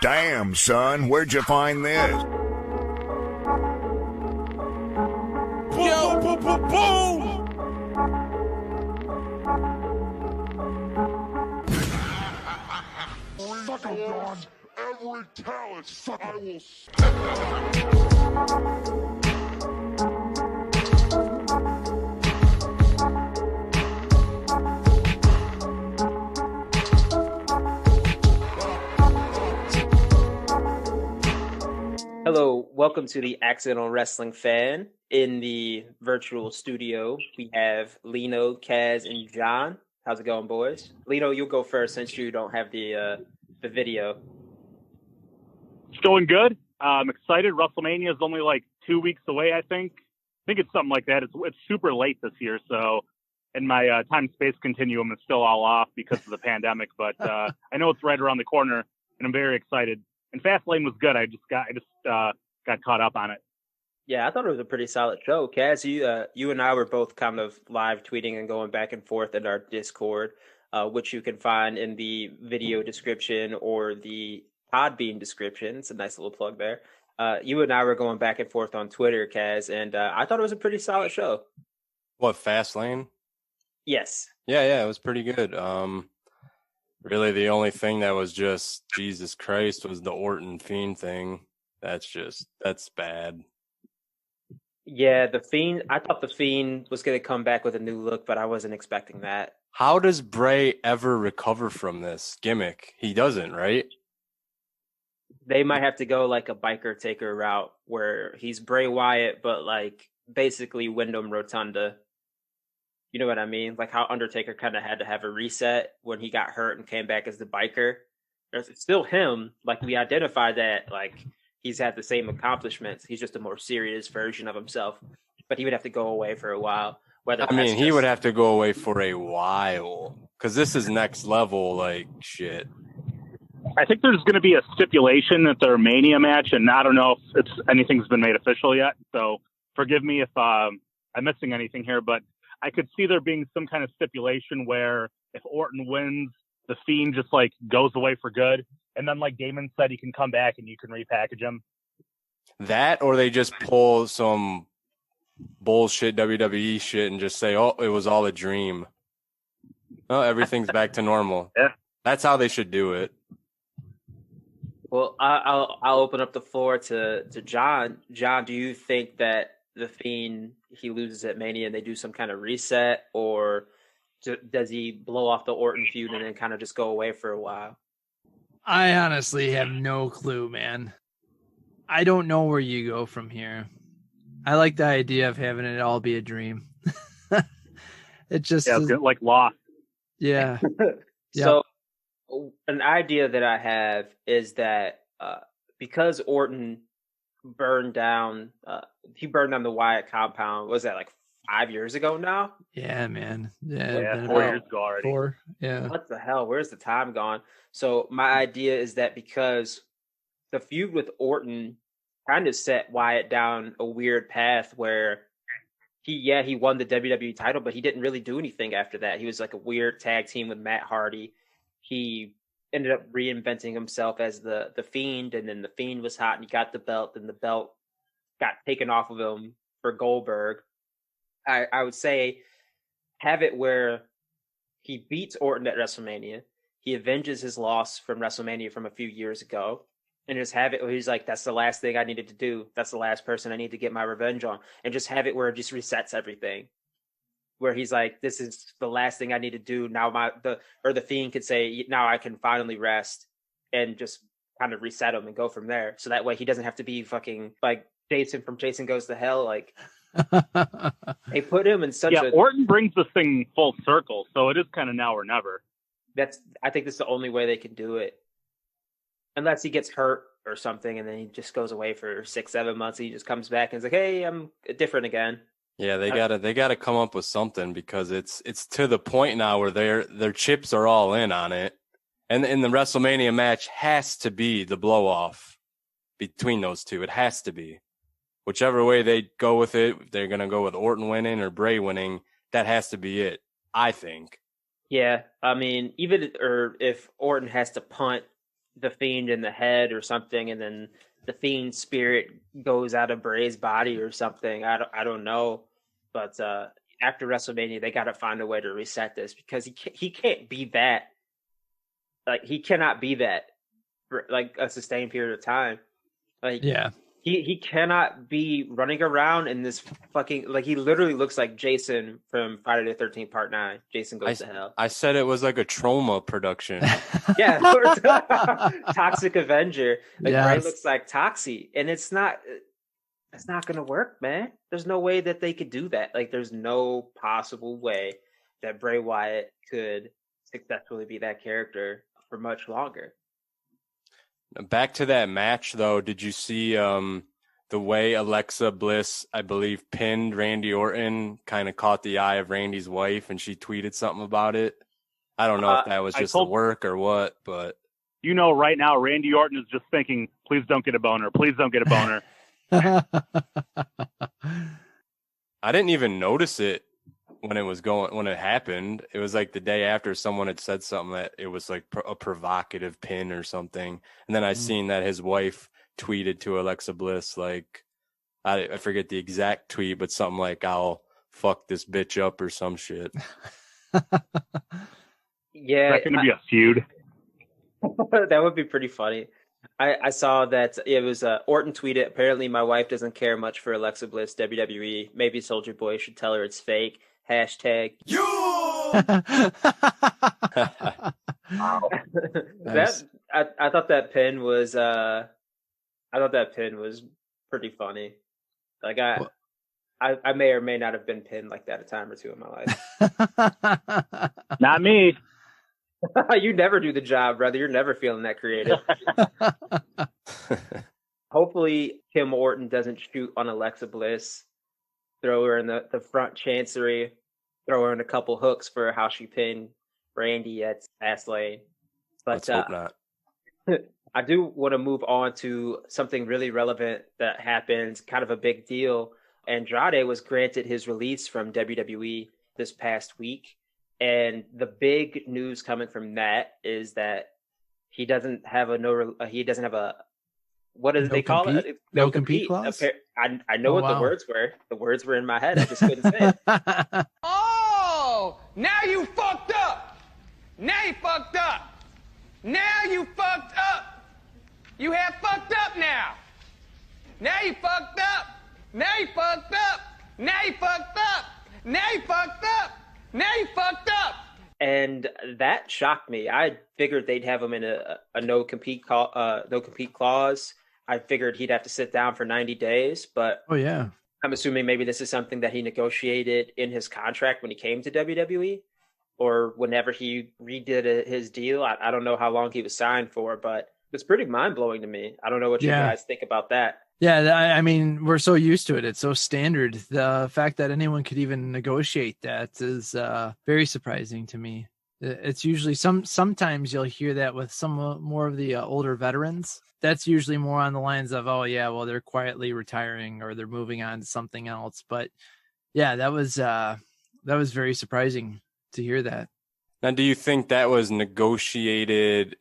Damn, son, where'd you find this? Yo, boom, boom, boom! Suck a gun, every talent suck. I will. Hello, welcome to the Accidental Wrestling Fan. In the virtual studio, we have Lino, Kaz, and John. How's it going, boys? Lino, you'll go first since you don't have the video. It's going good. I'm excited. WrestleMania is only like 2 weeks away, I think. I think it's something like that. It's super late this year, so and my time-space continuum is still all off because of the pandemic. But I know it's right around the corner, and I'm very excited. And Fastlane was good. I just got caught up on it. Yeah, I thought it was a pretty solid show. Kaz, you and I were both kind of live tweeting and going back and forth in our Discord, which you can find in the video description or the Podbean description. It's a nice little plug there. You and I were going back and forth on Twitter, Kaz, and I thought it was a pretty solid show. What, Fastlane? Yes. Yeah, it was pretty good. Really, the only thing that was just Jesus Christ was the Orton Fiend thing. That's bad. Yeah, the Fiend. I thought the Fiend was going to come back with a new look, but I wasn't expecting that. How does Bray ever recover from this gimmick? He doesn't, right? They might have to go like a biker taker route where he's Bray Wyatt, but like basically Wyndham Rotunda. You know what I mean? Like how Undertaker kind of had to have a reset when he got hurt and came back as the biker. It's still him. Like we identified that like he's had the same accomplishments. He's just a more serious version of himself. But he would have to go away for a while. He would have to go away for a while because this is next level like shit. I think there's going to be a stipulation at their Mania match, and I don't know if anything's been made official yet. So forgive me if I'm missing anything here, but I could see there being some kind of stipulation where if Orton wins, the Fiend just like goes away for good. And then like Damon said, he can come back and you can repackage him. That, or they just pull some bullshit WWE shit and just say, oh, it was all a dream. Oh, everything's back to normal. Yeah. That's how they should do it. Well, I'll open up the floor to John. John, do you think that the Fiend, he loses at Mania and they do some kind of reset, or does he blow off the Orton feud and then kind of just go away for a while? I honestly have no clue, man. I don't know where you go from here. I like the idea of having it all be a dream. It just like Lost. Yeah. So an idea that I have is that because Orton burned down the Wyatt compound, was that like 5 years ago now? Yeah, man. 4 years ago already. 4, yeah. What the hell? Where's the time gone? So my idea is that because the feud with Orton kind of set Wyatt down a weird path where he won the WWE title, but he didn't really do anything after that. He was like a weird tag team with Matt Hardy. He ended up reinventing himself as the Fiend, and then the Fiend was hot and he got the belt, and the belt got taken off of him for Goldberg. I would say have it where he beats Orton at WrestleMania, he avenges his loss from WrestleMania from a few years ago, and just have it where he's like, that's the last thing I needed to do. That's the last person I need to get my revenge on. And just have it where it just resets everything. Where he's like, this is the last thing I need to do. Now the Fiend could say, now I can finally rest, and just kind of reset him and go from there. So that way he doesn't have to be fucking like Jason from Jason Goes to Hell. Like they put him in such Orton brings this thing full circle. So it is kind of now or never. I think that's the only way they can do it. Unless he gets hurt or something and then he just goes away for 6-7 months. He just comes back and is like, hey, I'm different again. Yeah, they gotta come up with something because it's to the point now where their chips are all in on it. And the WrestleMania match has to be the blow off between those two. It has to be. Whichever way they go with it, if they're gonna go with Orton winning or Bray winning, that has to be it, I think. Yeah, I mean, if Orton has to punt the Fiend in the head or something, and then the Fiend spirit goes out of Bray's body or something. I don't know, but after WrestleMania, they got to find a way to reset this because he can't be that. Like, he cannot be that for like a sustained period of time. Like, Yeah. He cannot be running around in this fucking, like, he literally looks like Jason from Friday the 13th Part 9. Jason Goes to Hell. I said it was like a trauma production. Yeah. Toxic Avenger. Like, Yes. Bray looks like Toxie. And it's not going to work, man. There's no way that they could do that. Like, there's no possible way that Bray Wyatt could successfully be that character for much longer. Back to that match, though, did you see the way Alexa Bliss, I believe, pinned Randy Orton, kind of caught the eye of Randy's wife, and she tweeted something about it? I don't know if that was just the work or what, but... You know, right now, Randy Orton is just thinking, please don't get a boner. Please don't get a boner. I didn't even notice it when it happened. It was like the day after someone had said something that it was like a provocative pin or something. And then I seen that his wife tweeted to Alexa Bliss, like, I forget the exact tweet, but something like, I'll fuck this bitch up or some shit. Yeah. That's going to be a feud. That would be pretty funny. I saw that it was Orton tweeted, apparently my wife doesn't care much for Alexa Bliss, WWE. Maybe Soulja Boy should tell her it's fake. Hashtag. Nice. I thought that pin was pretty funny. Like, I may or may not have been pinned like that a time or two in my life. Not me. You never do the job, brother. You're never feeling that creative. Hopefully Kim Orton doesn't shoot on Alexa Bliss, throw her in the front chancery, throw her in a couple hooks for how she pinned Randy at Fastlane. But Let's hope not. I do want to move on to something really relevant that happened, kind of a big deal. Andrade was granted his release from WWE this past week. And the big news coming from that is that he doesn't have what do they call it? No compete clause? I know what the words were. The words were in my head. I just couldn't say it. Oh, now you fucked up. Now you fucked up. Now you fucked up. You have fucked up now. Now you fucked up. Now you fucked up. Now you fucked up. Now you fucked up. Now you fucked up. And that shocked me. I figured they'd have him in a no compete clause. I figured he'd have to sit down for 90 days, but Oh yeah. I'm assuming maybe this is something that he negotiated in his contract when he came to WWE or whenever he redid his deal. I don't know how long he was signed for, but it's pretty mind-blowing to me. I don't know what you guys think about that. Yeah, I mean, we're so used to it. It's so standard. The fact that anyone could even negotiate that is very surprising to me. It's usually sometimes you'll hear that with some more of the older veterans. That's usually more on the lines of, oh yeah, well, they're quietly retiring or they're moving on to something else. But yeah, that was very surprising to hear that. Now, do you think that was negotiated,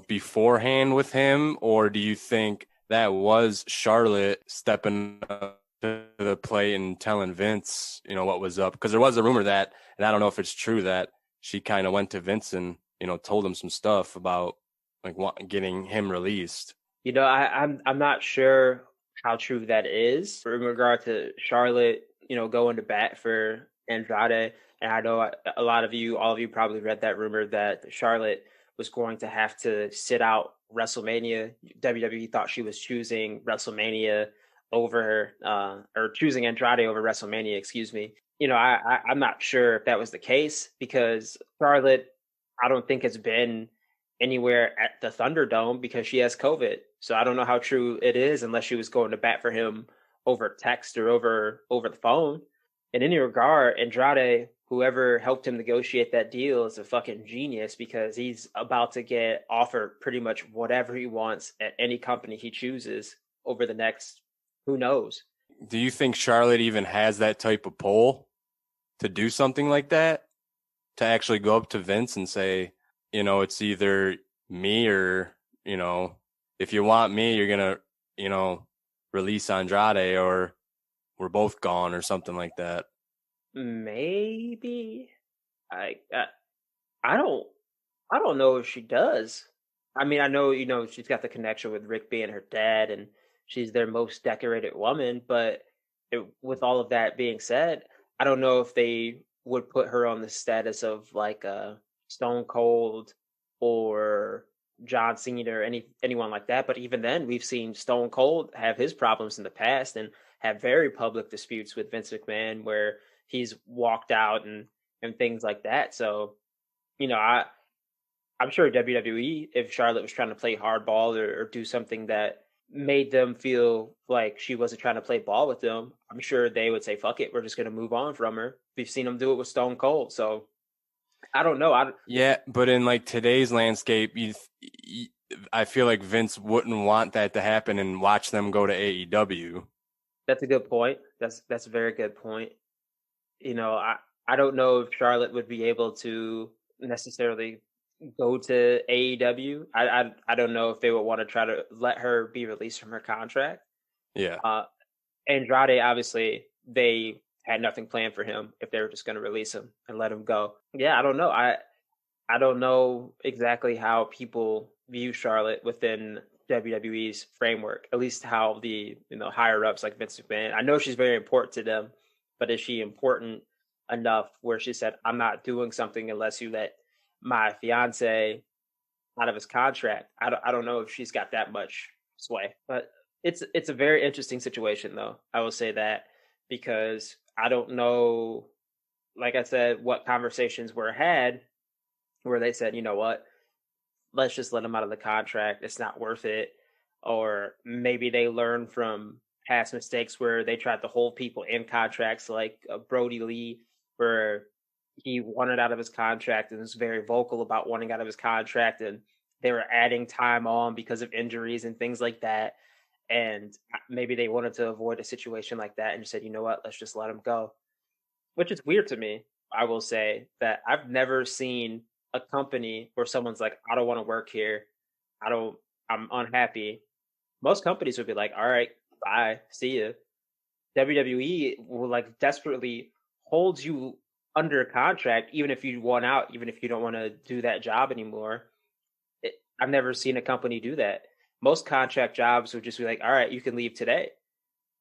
beforehand with him, or do you think that was Charlotte stepping up to the plate and telling Vince, what was up? Because there was a rumor that, and I don't know if it's true, that she kind of went to Vince and, told him some stuff about like getting him released. I'm not sure how true that is in regard to Charlotte, going to bat for Andrade. And I know all of you probably read that rumor that Charlotte was going to have to sit out WrestleMania. WWE thought she was choosing WrestleMania over, or choosing Andrade over WrestleMania, excuse me. I'm not sure if that was the case because Charlotte, I don't think has been anywhere at the Thunderdome because she has COVID. So I don't know how true it is unless she was going to bat for him over text or over the phone. In any regard, Andrade, whoever helped him negotiate that deal, is a fucking genius because he's about to get offered pretty much whatever he wants at any company he chooses over the next, who knows. Do you think Charlotte even has that type of pull to do something like that? To actually go up to Vince and say, it's either me or, you know, if you want me, you're gonna, you know, release Andrade, or we're both gone, or something like that. Maybe. I don't know if she does. I mean, I know, you know, she's got the connection with Rick being her dad, and she's their most decorated woman. But with all of that being said, I don't know if they would put her on the status of like Stone Cold or John Cena or anyone like that. But even then, we've seen Stone Cold have his problems in the past and have very public disputes with Vince McMahon where he's walked out and things like that. So, you know, I'm sure WWE, if Charlotte was trying to play hardball or do something that made them feel like she wasn't trying to play ball with them, I'm sure they would say, fuck it, we're just going to move on from her. We've seen them do it with Stone Cold. So I don't know. Yeah, but in like today's landscape, I feel like Vince wouldn't want that to happen and watch them go to AEW. That's a good point. That's a very good point. You know, I don't know if Charlotte would be able to necessarily go to AEW. I don't know if they would want to try to let her be released from her contract. Yeah. Andrade, obviously, they had nothing planned for him if they were just going to release him and let him go. Yeah, I don't know. I don't know exactly how people view Charlotte within WWE's framework, at least how the, you know, higher ups like Vince McMahon. I know she's very important to them, but is she important enough where she said, I'm not doing something unless you let my fiance out of his contract? I don't know if she's got that much sway, but it's a very interesting situation though. I will say that, because I don't know, like I said, what conversations were had where they said, you know what, let's just let him out of the contract. It's not worth it. Or maybe they learned from past mistakes where they tried to hold people in contracts, like Brody Lee, where he wanted out of his contract and was very vocal about wanting out of his contract, and they were adding time on because of injuries and things like that. And maybe they wanted to avoid a situation like that and just said, you know what, let's just let him go. Which is weird to me. I will say that I've never seen a company where someone's like, I don't want to work here. I'm unhappy. Most companies would be like, all right, bye, see ya. WWE will like desperately hold you under contract, even if you want out, even if you don't want to do that job anymore. I've never seen a company do that. Most contract jobs would just be like, all right, you can leave today.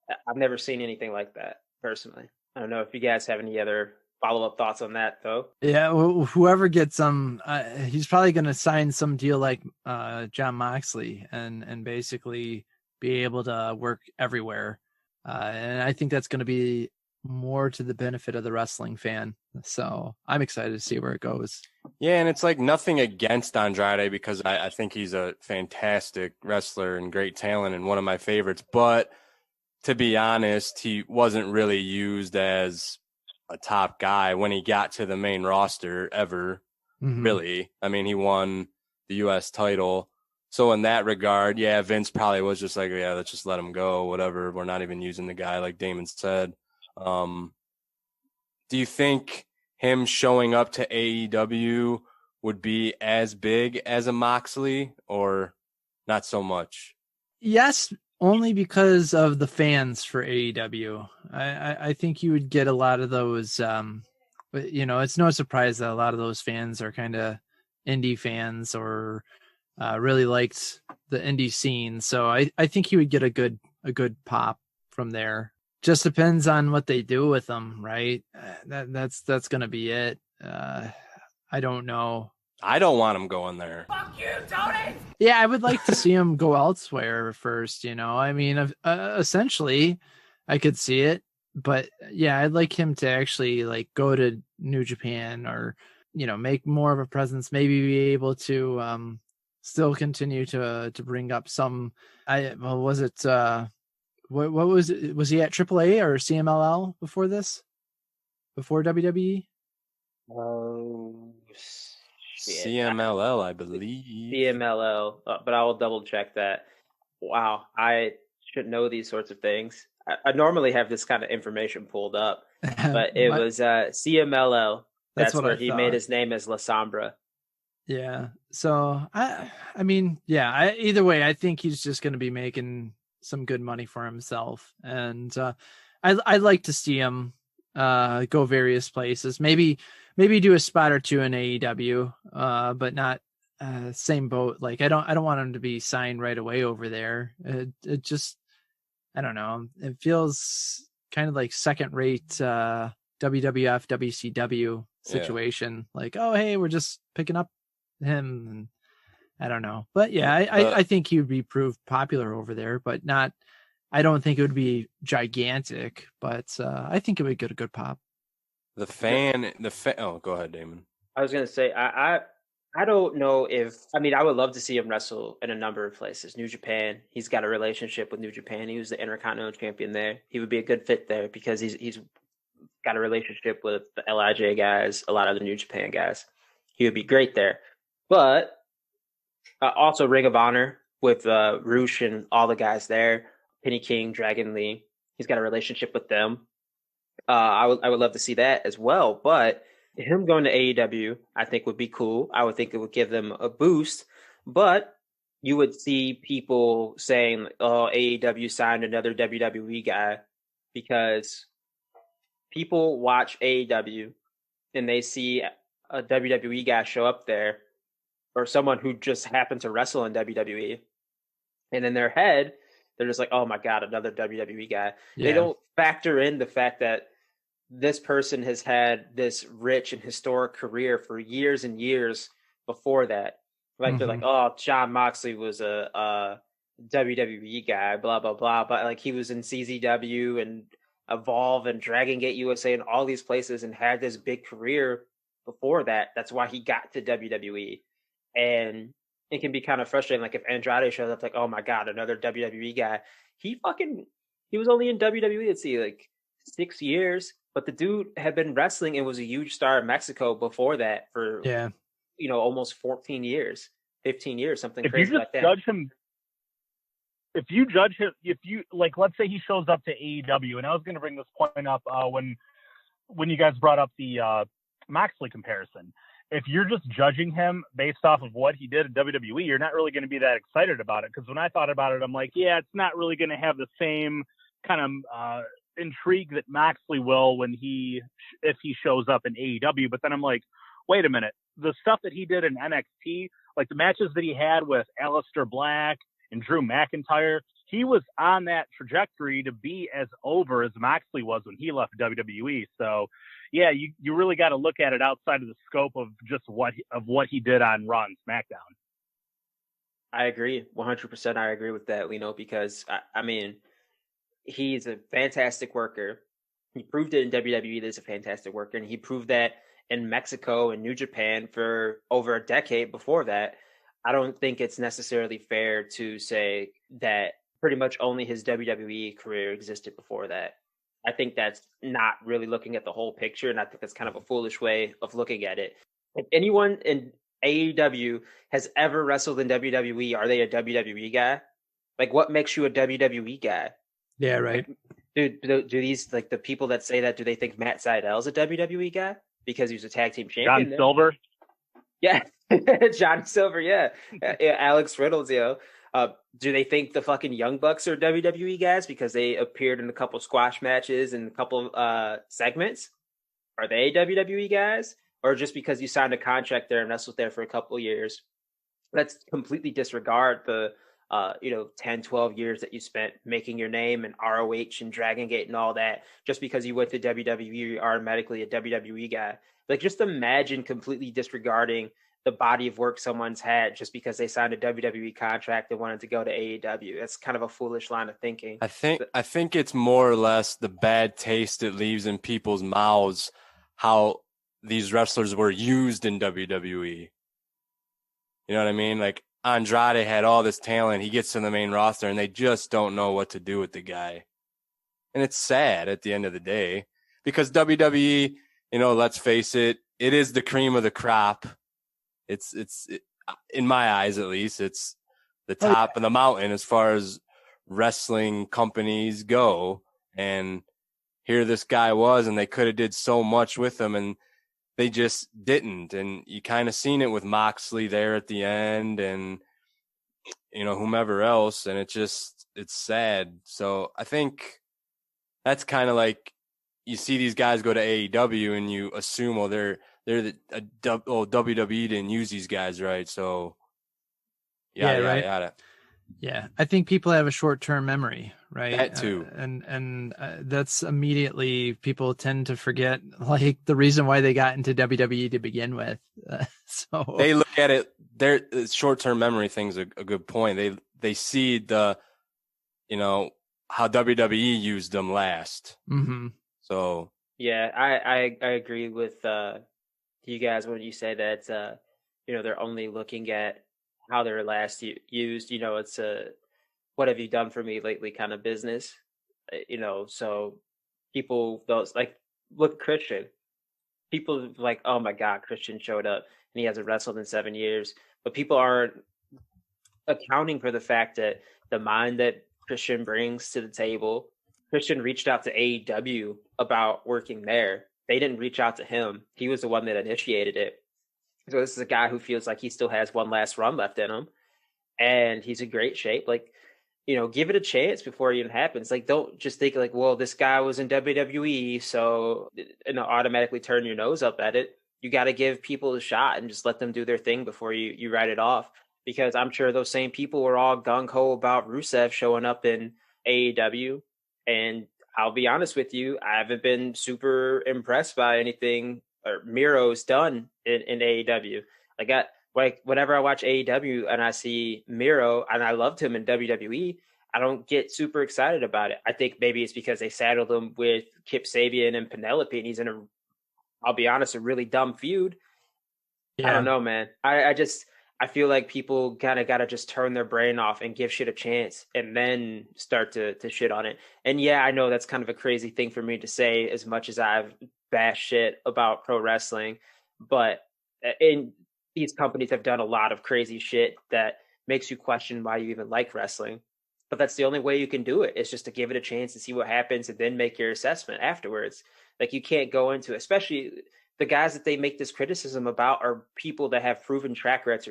I've never seen anything like that personally. I don't know if you guys have any other follow-up thoughts on that though. Yeah, whoever gets he's probably going to sign some deal like Jon Moxley and basically be able to work everywhere. And I think that's going to be more to the benefit of the wrestling fan. So I'm excited to see where it goes. Yeah, and it's like nothing against Andrade, because I think he's a fantastic wrestler and great talent and one of my favorites. But to be honest, he wasn't really used as a top guy when he got to the main roster ever, really. I mean, he won the U.S. title. So in that regard, yeah, Vince probably was just like, yeah, let's just let him go, whatever. We're not even using the guy, like Damon said. Do you think him showing up to AEW would be as big as a Moxley, or not so much? Yes, only because of the fans for AEW. I think you would get a lot of those. But you know, it's no surprise that a lot of those fans are kind of indie fans or really liked the indie scene. So I think he would get a good pop from there. Just depends on what they do with them, right? That's going to be it. I don't know. I don't want him going there. Fuck you, Tony! Yeah, I would like to see him go elsewhere first, you know. I mean, essentially, I could see it. But yeah, I'd like him to actually like go to New Japan or, you know, make more of a presence, maybe be able to still continue to bring up some. Was it what was it? Was he at AAA or CMLL before this? Before WWE? Oh, CMLL, I believe. CMLL, but I will double check that. Wow, I should know these sorts of things. I normally have this kind of information pulled up, but it was CMLL. That's where he made his name as La Sombra. Yeah. So I mean, yeah, either way, I think he's just going to be making some good money for himself. And I'd like to see him go various places. Maybe do a spot or two in AEW, but not same boat. Like I don't want him to be signed right away over there. It just, I don't know. It feels kind of like second rate WWF WCW situation. Like, oh hey, we're just picking up him, and I don't know. But yeah, I think he would be proved popular over there, but not, I don't think it would be gigantic, but I think it would get a good pop. Oh, go ahead, Damon. I was gonna say I don't know if, I mean, I would love to see him wrestle in a number of places. New Japan, he's got a relationship with New Japan. He was the Intercontinental Champion there. He would be a good fit there because he's got a relationship with the LIJ guys, a lot of the New Japan guys. He would be great there. But also Ring of Honor with Roosh and all the guys there, Penny King, Dragon Lee. He's got a relationship with them. I would love to see that as well. But him going to AEW, I think would be cool. I would think it would give them a boost. But you would see people saying, "Oh, AEW signed another WWE guy," because people watch AEW and they see a WWE guy show up there, or someone who just happened to wrestle in WWE, and in their head, they're just like, "Oh my god, another WWE guy." Yeah. They don't factor in the fact that this person has had this rich and historic career for years and years before that. Like they're like, "Oh, Jon Moxley was a WWE guy, blah blah blah," but like he was in CZW and Evolve and Dragon Gate USA and all these places and had this big career before that. That's why he got to WWE. And it can be kind of frustrating. Like if Andrade shows up, like, "Oh my god, another WWE guy." He was only in WWE, let's see, like 6 years, but the dude had been wrestling and was a huge star in Mexico before that for almost 14 years, 15 years, something crazy like that. If you judge him, like, let's say he shows up to AEW, and I was going to bring this point up when you guys brought up the Moxley comparison. If you're just judging him based off of what he did at WWE, you're not really going to be that excited about it. Because when I thought about it, I'm like, yeah, it's not really going to have the same kind of intrigue that Moxley will if he shows up in AEW. But then I'm like, wait a minute, the stuff that he did in NXT, like the matches that he had with Aleister Black and Drew McIntyre, he was on that trajectory to be as over as Moxley was when he left WWE. So yeah, you really got to look at it outside of the scope of just what he did on Raw and SmackDown. I agree 100%. I agree with that, Lino, because I mean, he's a fantastic worker. He proved it in WWE that he's a fantastic worker, and he proved that in Mexico and New Japan for over a decade before that. I don't think it's necessarily fair to say that pretty much only his WWE career existed before that. I think that's not really looking at the whole picture, and I think that's kind of a foolish way of looking at it. If anyone in AEW has ever wrestled in WWE, are they a WWE guy? Like, what makes you a WWE guy? Yeah, right. Like, do these, like, the people that say that, do they think Matt Seidel's a WWE guy because he was a tag team champion? John Silver? Yeah. John Silver, yeah. Alex Riddles, do they think the fucking Young Bucks are WWE guys because they appeared in a couple squash matches and a couple segments? Are they WWE guys? Or just because you signed a contract there and wrestled there for a couple of years? Let's completely disregard the 10, 12 years that you spent making your name in ROH and Dragon Gate and all that. Just because you went to WWE, you're automatically a WWE guy. Like, just imagine completely disregarding the body of work someone's had just because they signed a WWE contract and wanted to go to AEW. That's kind of a foolish line of thinking. I think it's more or less the bad taste it leaves in people's mouths, how these wrestlers were used in WWE. You know what I mean? Like, Andrade had all this talent. He gets to the main roster and they just don't know what to do with the guy. And it's sad at the end of the day because WWE, let's face it, it is the cream of the crop. It's in my eyes, at least, it's the top of the mountain as far as wrestling companies go. And here this guy was, and they could have did so much with him. And they just didn't. And you kind of seen it with Moxley there at the end and, whomever else. And it's sad. So I think that's kind of like you see these guys go to AEW and you assume, they're WWE didn't use these guys, right? So yada. Yeah, I think people have a short-term memory, right? That too. And that's immediately people tend to forget like the reason why they got into WWE to begin with. So they look at it, their short-term memory thing's a good point. They see the, how WWE used them last. Mm-hmm. So yeah, I agree with you guys when you say that they're only looking at how they're last used. It's a what have you done for me lately kind of business. So people don't like look at Christian. People like, oh my God, Christian showed up and he hasn't wrestled in 7 years. But people aren't accounting for the fact that the mind that Christian brings to the table. Christian reached out to AEW about working there. They didn't reach out to him. He was the one that initiated it. So this is a guy who feels like he still has one last run left in him. And he's in great shape. Like, give it a chance before it even happens. Like, don't just think like, well, this guy was in WWE, so automatically turn your nose up at it. You got to give people a shot and just let them do their thing before you write it off. Because I'm sure those same people were all gung-ho about Rusev showing up in AEW. And I'll be honest with you, I haven't been super impressed by anything Miro's done in AEW. Whenever I watch AEW and I see Miro and I loved him in WWE, I don't get super excited about it. I think maybe it's because they saddled him with Kip Sabian and Penelope, and he's in I'll be honest, a really dumb feud. Yeah. I don't know, man. I feel like people kind of got to just turn their brain off and give shit a chance and then start to shit on it. And yeah, I know that's kind of a crazy thing for me to say as much as I've bashed shit about pro wrestling, but these companies have done a lot of crazy shit that makes you question why you even like wrestling. But that's the only way you can do it, is just to give it a chance and see what happens and then make your assessment afterwards. Like, you can't go into, especially the guys that they make this criticism about are people that have proven track records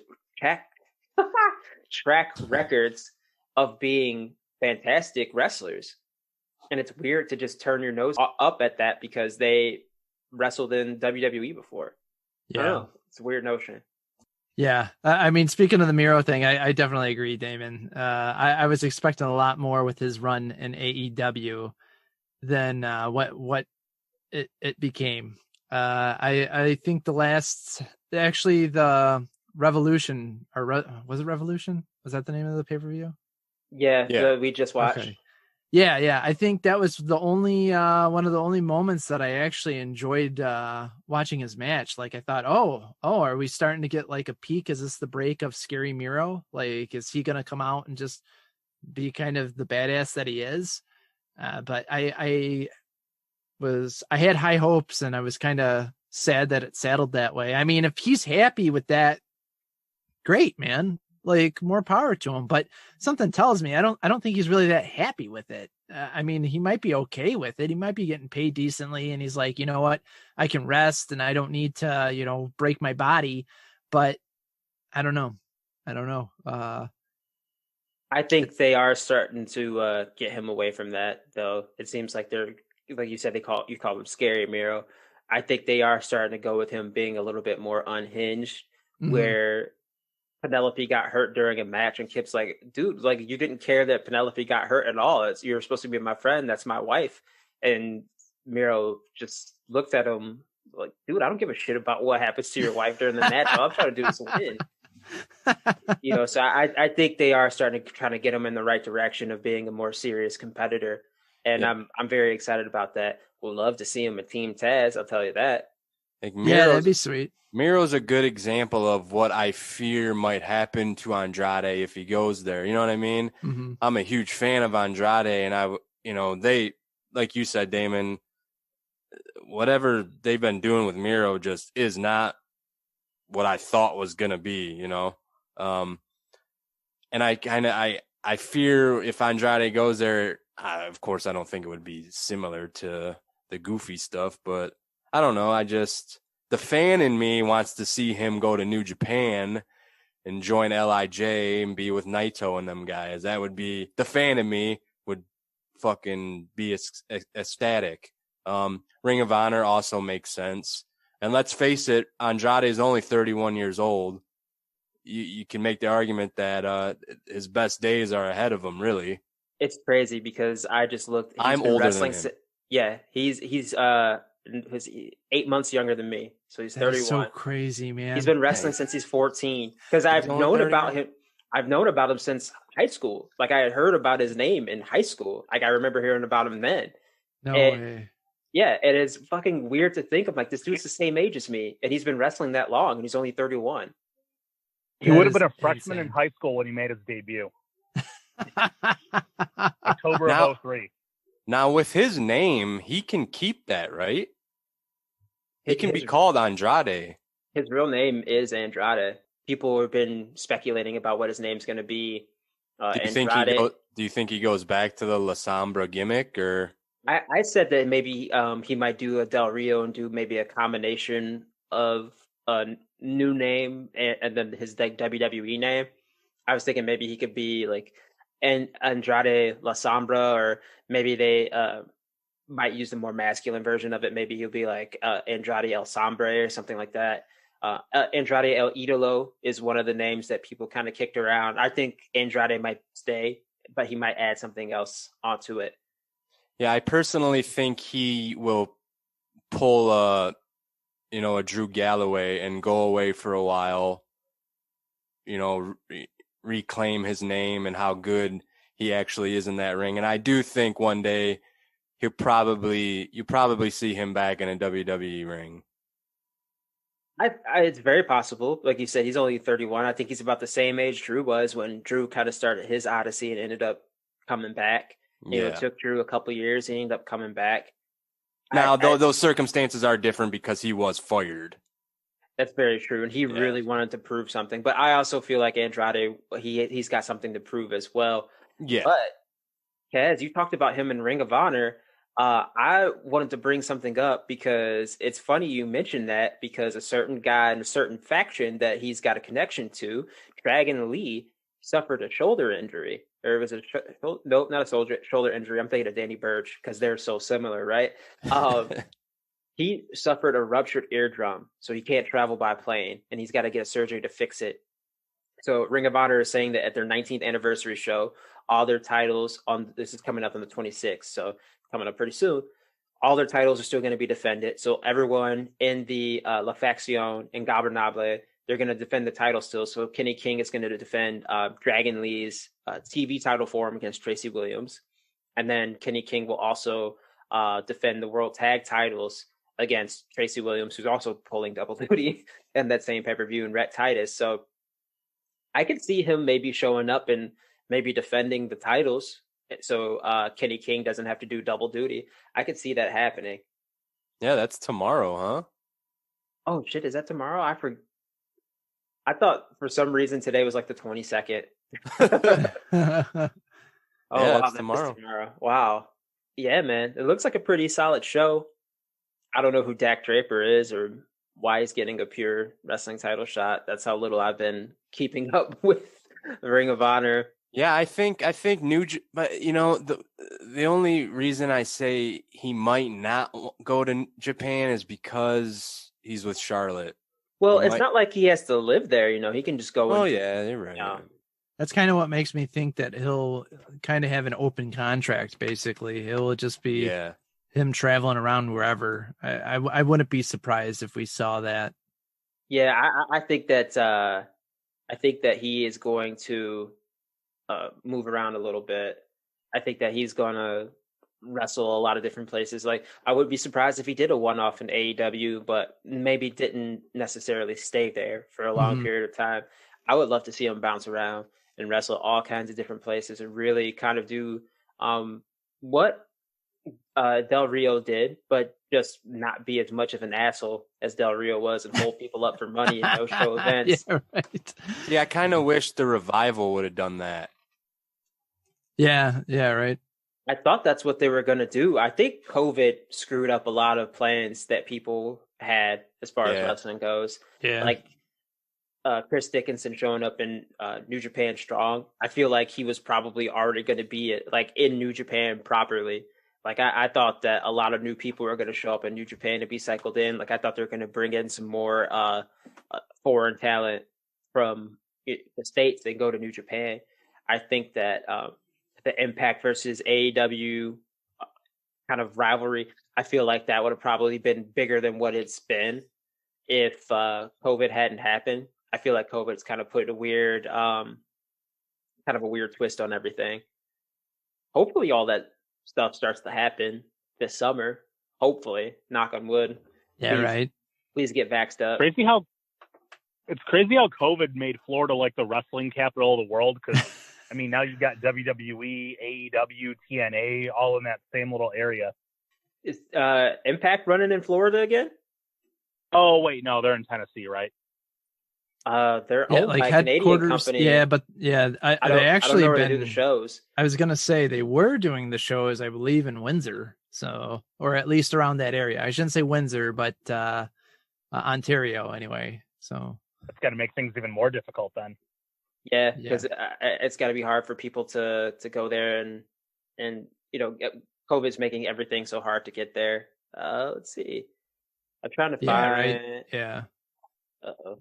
of being fantastic wrestlers. And it's weird to just turn your nose up at that because they wrestled in WWE before. Yeah. I don't know. It's a weird notion. Yeah. I mean, speaking of the Miro thing, I definitely agree, Damon. I was expecting a lot more with his run in AEW than what it became. I think the Revolution, was it Revolution? Was that the name of the pay-per-view? Yeah. We just watched. Okay. Yeah. I think that was the only one of the only moments that I actually enjoyed watching his match. Like, I thought, oh, are we starting to get like a peak? Is this the break of Scary Miro? Like, is he going to come out and just be kind of the badass that he is? But I had high hopes, and I was kind of sad that it saddled that way. I mean, if he's happy with that, great, man. Like, more power to him. But something tells me I don't think he's really that happy with it. I mean, he might be okay with it. He might be getting paid decently, and he's like, you know what, I can rest and I don't need to, break my body. But I don't know. I think they are starting to get him away from that, though. It seems like they're, like you said, you call him Scary Miro. I think they are starting to go with him being a little bit more unhinged, where Penelope got hurt during a match and Kip's like, dude, like, you didn't care that Penelope got hurt at all. You're supposed to be my friend. That's my wife. And Miro just looks at him like, dude, I don't give a shit about what happens to your wife during the match. All I'm trying to do is win. So I think they are starting to try to get him in the right direction of being a more serious competitor. And yeah. I'm very excited about that. We'll love to see him in Team Taz. I'll tell you that. Yeah, that'd be sweet. Miro's a good example of what I fear might happen to Andrade if he goes there. You know what I mean? Mm-hmm. I'm a huge fan of Andrade, and they, like you said, Damon, whatever they've been doing with Miro just is not what I thought was going to be, and I fear if Andrade goes there, of course, I don't think it would be similar to the goofy stuff, but I don't know. the fan in me wants to see him go to New Japan and join LIJ and be with Naito and them guys. That would be, the fan in me would fucking be ecstatic. Ring of Honor also makes sense. And let's face it, Andrade is only 31 years old. You can make the argument that his best days are ahead of him, really. It's crazy because I just looked. I'm older than him. Yeah, he's 8 months younger than me, so he's 31. That's so crazy, man. He's been wrestling since he's 14. Because I've known about him. I've known about him since high school. Like I had heard about his name in high school. Like I remember hearing about him then. No way. Yeah, it is fucking weird to think of. Like this dude's the same age as me, and he's been wrestling that long, and he's only 31. He would have been a freshman in high school when he made his debut. October of 03. Now, with his name, he can keep that, right? He can be called Andrade. His real name is Andrade. People have been speculating about what his name's going to be. Do you think he goes back to the La Sombra gimmick, or? I said that maybe he might do a Del Rio and do maybe a combination of a new name and then his WWE name. I was thinking maybe he could be like Andrade La Sombra, or maybe they might use the more masculine version of it. Maybe he'll be like Andrade El Sombre or something like that. Andrade El Idolo is one of the names that people kind of kicked around. I think Andrade might stay, but he might add something else onto it. Yeah, I personally think he will pull a Drew Galloway and go away for a while, reclaim his name and how good he actually is in that ring. And I do think one day you probably see him back in a WWE ring. It's very possible. Like you said, he's only 31. I think he's about the same age Drew was when Drew kind of started his odyssey and ended up coming back. It took Drew a couple years and he ended up coming back. Now, those circumstances are different because he was fired. That's very true, and he really wanted to prove something. But I also feel like Andrade, he's got something to prove as well. Yeah. But Kaz, you talked about him in Ring of Honor. I wanted to bring something up because it's funny you mentioned that, because a certain guy in a certain faction that he's got a connection to, Dragon Lee, suffered a shoulder injury. Or was it not a shoulder injury. I'm thinking of Danny Burch because they're so similar, right? He suffered a ruptured eardrum, so he can't travel by plane, and he's got to get a surgery to fix it. So Ring of Honor is saying that at their 19th anniversary show, all their titles this is coming up on the 26th, so coming up pretty soon, all their titles are still going to be defended. So everyone in the La Faction and Gobernable, they're going to defend the title still. So Kenny King is going to defend Dragon Lee's TV title for him against Tracy Williams. And then Kenny King will also defend the World Tag titles against Tracy Williams, who's also pulling double duty in that same pay-per-view, and Rhett Titus. So I could see him maybe showing up and maybe defending the titles. So Kenny King doesn't have to do double duty. I could see that happening. Yeah, that's tomorrow, huh? Oh, shit. Is that tomorrow? I thought for some reason today was like the 22nd. Yeah, it's tomorrow. Wow. Yeah, man. It looks like a pretty solid show. I don't know who Dak Draper is or why he's getting a pure wrestling title shot. That's how little I've been keeping up with the Ring of Honor. Yeah, I think but the only reason I say he might not go to Japan is because he's with Charlotte. Well, it's not like he has to live there, he can just go. Oh, yeah, you're right. That's kind of what makes me think that he'll kind of have an open contract, basically. He'll just be him traveling around wherever. I wouldn't be surprised if we saw that. Yeah, I think that he is going to move around a little bit. I think that he's going to wrestle a lot of different places. Like, I would be surprised if he did a one-off in AEW, but maybe didn't necessarily stay there for a long period of time. I would love to see him bounce around and wrestle all kinds of different places and really kind of do what Del Rio did, but just not be as much of an asshole as Del Rio was and hold people up for money in no-show events. Yeah, right. Yeah, I kind of wish the Revival would have done that. Yeah, right. I thought that's what they were going to do. I think COVID screwed up a lot of plans that people had as far as Yeah. wrestling goes. Yeah. Like Chris Dickinson showing up in New Japan Strong, I feel like he was probably already going to be like in New Japan properly. Like I thought that a lot of new people were going to show up in New Japan to be cycled in. Like I thought they were going to bring in some more foreign talent from the States and go to New Japan. I think that the Impact versus AEW kind of rivalry, I feel like that would have probably been bigger than what it's been if COVID hadn't happened. I feel like COVID's kind of put a weird, kind of a weird twist on everything. Hopefully, all that stuff starts to happen this summer. Hopefully, knock on wood. Yeah, right. Please get vaxxed up. It's crazy how COVID made Florida like the wrestling capital of the world. Because I mean, now you got WWE, AEW, TNA, all in that same little area. Is Impact running in Florida again? Oh wait, no, they're in Tennessee, right? They're Yeah, owned like by a Canadian headquarters. company. Yeah, but yeah, I they actually don't know where been they do the shows. I was gonna say they were doing the shows, I believe, in Windsor, so or at least around that area. I shouldn't say Windsor, but Ontario anyway. So That's got to make things even more difficult then. Yeah, because it's got to be hard for people to go there, and you know, COVID's making everything so hard to get there. Let's see. I'm trying to find. yeah, right. Yeah. Uh-oh.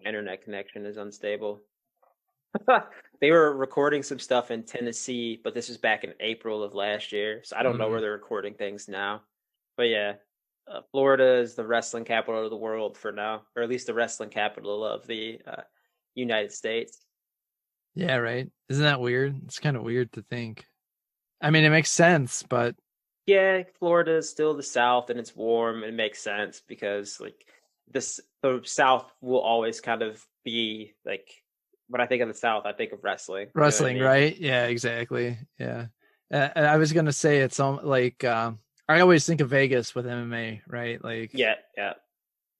My internet connection is unstable. They were recording some stuff in Tennessee, but this was back in April of last year, so I don't know where they're recording things now. But yeah, Florida is the wrestling capital of the world for now, or at least the wrestling capital of the United States. Yeah, right. Isn't that weird? It's kind of weird to think. I mean, it makes sense, but yeah, Florida is still the South and it's warm. It makes sense because like the South will always kind of be like, when I think of the South, I think of wrestling. Wrestling, you know what I mean? right? Yeah, exactly. Yeah. I was gonna say it's like I always think of Vegas with MMA, right? Like Yeah.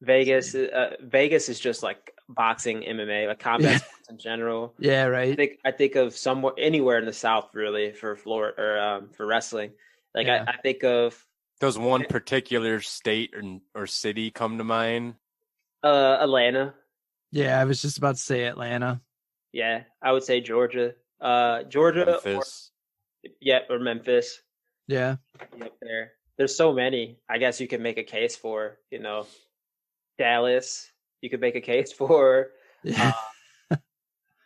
Vegas is just like boxing, MMA, like combat sports in general. Yeah, right. I think of somewhere anywhere in the South really for Florida or for wrestling. Like Yeah. I think of Does one particular state or city come to mind? Atlanta. Yeah, I was just about to say Atlanta. Yeah, I would say Georgia. Georgia Memphis. or Memphis. Yeah. Up there. There's so many. I guess you could make a case for, you know, Dallas. You could make a case for Yeah.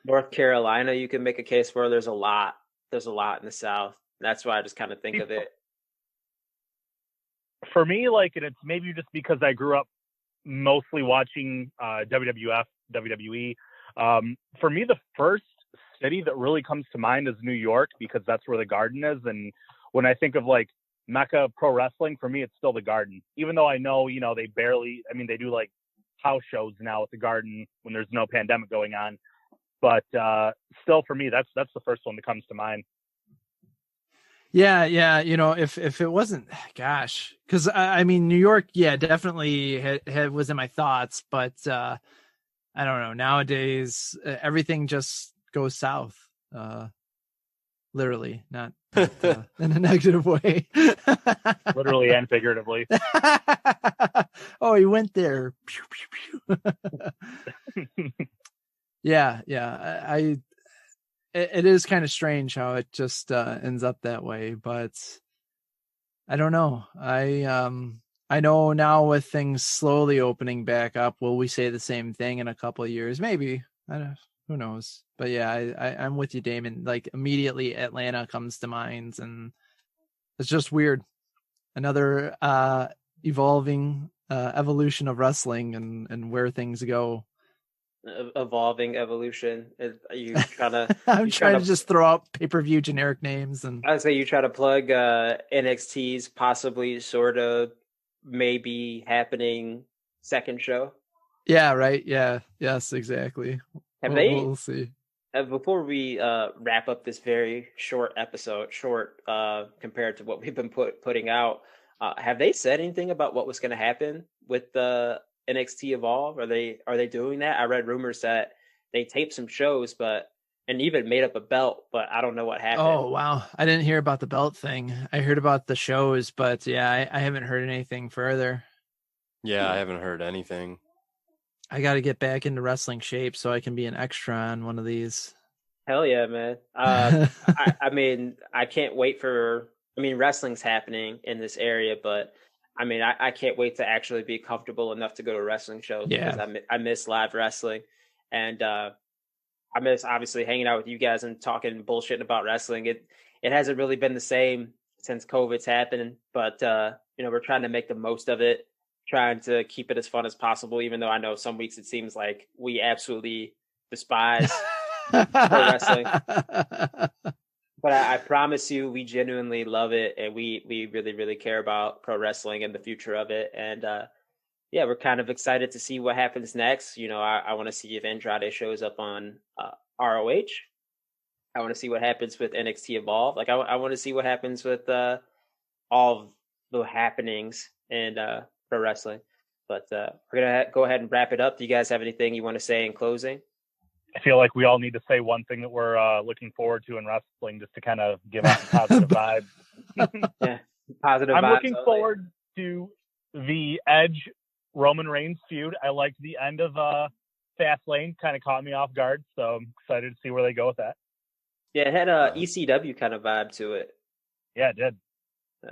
North Carolina. You could make a case for. There's a lot. There's a lot in the South. That's why I just kind of think of it. For me, like, and it's maybe just because I grew up mostly watching WWF, WWE. For me, the first city that really comes to mind is New York, because that's where the Garden is. And when I think of like Mecca Pro Wrestling, for me, it's still the Garden. Even though I know, you know, they do like house shows now at the Garden when there's no pandemic going on. But still, for me, that's the first one that comes to mind. Yeah, you know, if it wasn't, gosh, because I mean, New York, yeah, definitely was in my thoughts, but I don't know. Nowadays, everything just goes south, literally, not in a negative way. Literally and figuratively. Oh, he went there. Pew, pew, pew. Yeah, it is kind of strange how it just ends up that way, but I don't know. I know now with things slowly opening back up, will we say the same thing in a couple of years? Maybe. Who knows? But yeah, I'm with you, Damon. Like immediately Atlanta comes to mind, and it's just weird. Another evolving evolution of wrestling and where things go. Evolving evolution. Are you trying to? I'm trying to just throw out pay-per-view generic names, and I'd say you try to plug NXT's possibly, sort of, maybe happening second show. Yeah, right. Yeah, yes, exactly. We'll see. Before we wrap up this very short episode, compared to what we've been putting out, have they said anything about what was going to happen with the NXT Evolve? Are they doing that? I read rumors that they taped some shows, and even made up a belt, but I don't know what happened. Oh wow, I didn't hear about the belt thing. I heard about the shows, but yeah, I haven't heard anything further. Yeah, I haven't heard anything. I got to get back into wrestling shape so I can be an extra on one of these. Hell yeah, man. I mean, I can't wait for. I mean, wrestling's happening in this area, but I mean, I can't wait to actually be comfortable enough to go to wrestling shows because I miss live wrestling, and I miss obviously hanging out with you guys and talking bullshit about wrestling. It hasn't really been the same since COVID's happened, but we're trying to make the most of it, trying to keep it as fun as possible. Even though I know some weeks it seems like we absolutely despise pro wrestling. But I promise you, we genuinely love it, and we really, really care about pro wrestling and the future of it. And we're kind of excited to see what happens next. I want to see if Andrade shows up on ROH. I want to see what happens with NXT Evolve. Like, I want to see what happens with all of the happenings in pro wrestling. But we're going to go ahead and wrap it up. Do you guys have anything you want to say in closing? I feel like we all need to say one thing that we're looking forward to in wrestling, just to kind of give out positive vibes. Yeah, positive vibes. I'm looking forward to the Edge Roman Reigns feud. I liked the end of Fastlane, kind of caught me off guard, so I'm excited to see where they go with that. Yeah, it had a ECW kind of vibe to it. Yeah, it did.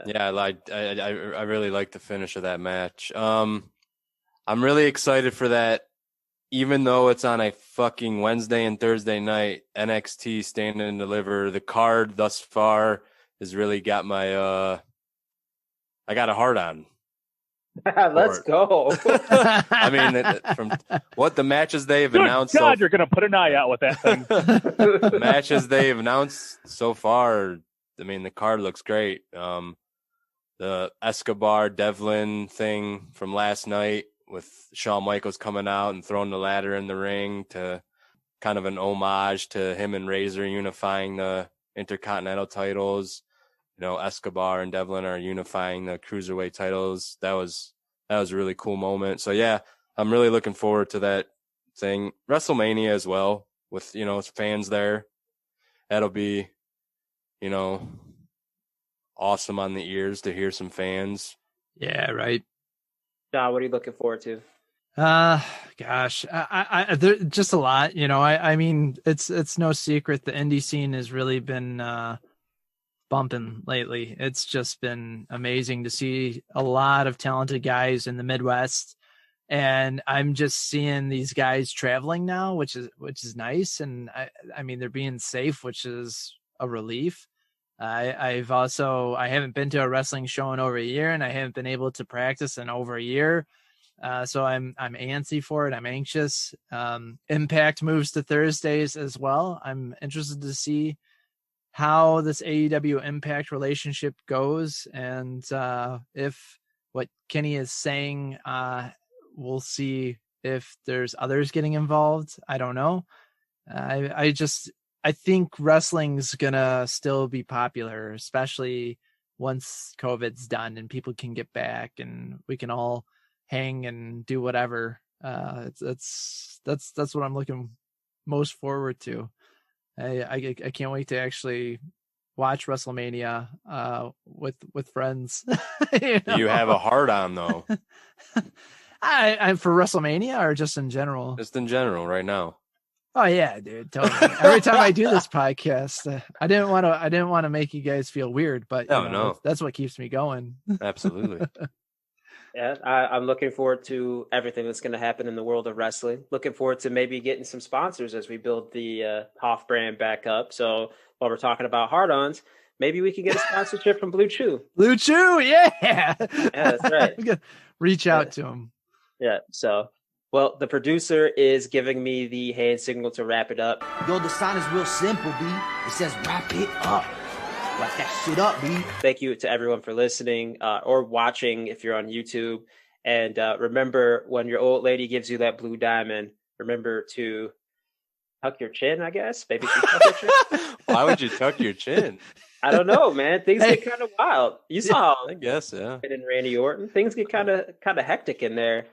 Yeah, I really liked the finish of that match. I'm really excited for that. Even though it's on a fucking Wednesday and Thursday night, NXT Stand and Deliver, the card thus far has really got my I got a heart on. Let's go. I mean, from what the matches they've announced, God, you're gonna put an eye out with that thing. The matches they've announced so far, I mean, the card looks great. The Escobar Devlin thing from last night, with Shawn Michaels coming out and throwing the ladder in the ring, to kind of an homage to him and Razor unifying the Intercontinental titles. Escobar and Devlin are unifying the Cruiserweight titles. That was a really cool moment. So yeah, I'm really looking forward to that thing. WrestleMania as well, with, fans there. That'll be, awesome on the ears to hear some fans. Yeah, right. John, what are you looking forward to? Gosh, I there just a lot. I mean, it's no secret the indie scene has really been bumping lately. It's just been amazing to see a lot of talented guys in the Midwest, and I'm just seeing these guys traveling now, which is nice. And I mean, they're being safe, which is a relief. I haven't been to a wrestling show in over a year, and I haven't been able to practice in over a year. So I'm antsy for it. I'm anxious. Impact moves to Thursdays as well. I'm interested to see how this AEW Impact relationship goes, and if what Kenny is saying, we'll see if there's others getting involved. I don't know. I think wrestling's gonna still be popular, especially once COVID's done and people can get back and we can all hang and do whatever. That's what I'm looking most forward to. I can't wait to actually watch WrestleMania with friends. You have a heart on though. I'm for WrestleMania or just in general? Just in general right now. Oh yeah, dude, totally. Every time I do this podcast, I didn't want to make you guys feel weird, but no. that's what keeps me going. Absolutely. Yeah, I'm looking forward to everything that's going to happen in the world of wrestling. Looking forward to maybe getting some sponsors as we build the TAWF brand back up. So while we're talking about hard-ons, maybe we can get a sponsorship from Blue Chew. Blue Chew, yeah. Yeah, that's right. Reach out to them. Yeah, so... Well, the producer is giving me the hand signal to wrap it up. Yo, the sign is real simple, B. It says wrap it up. Wrap that shit up, B. Thank you to everyone for listening or watching if you're on YouTube. And remember, when your old lady gives you that blue diamond, remember to tuck your chin, I guess. Maybe tuck your chin. Why would you tuck your chin? I don't know, man. Things get kind of wild. You saw, I guess, yeah. And Randy Orton, things get kind of hectic in there.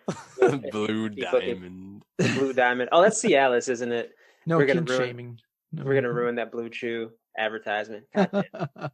Blue diamond. Blue diamond. Oh, that's Cialis, isn't it? No kink shaming. We're gonna ruin that Blue Chew advertisement. God damn.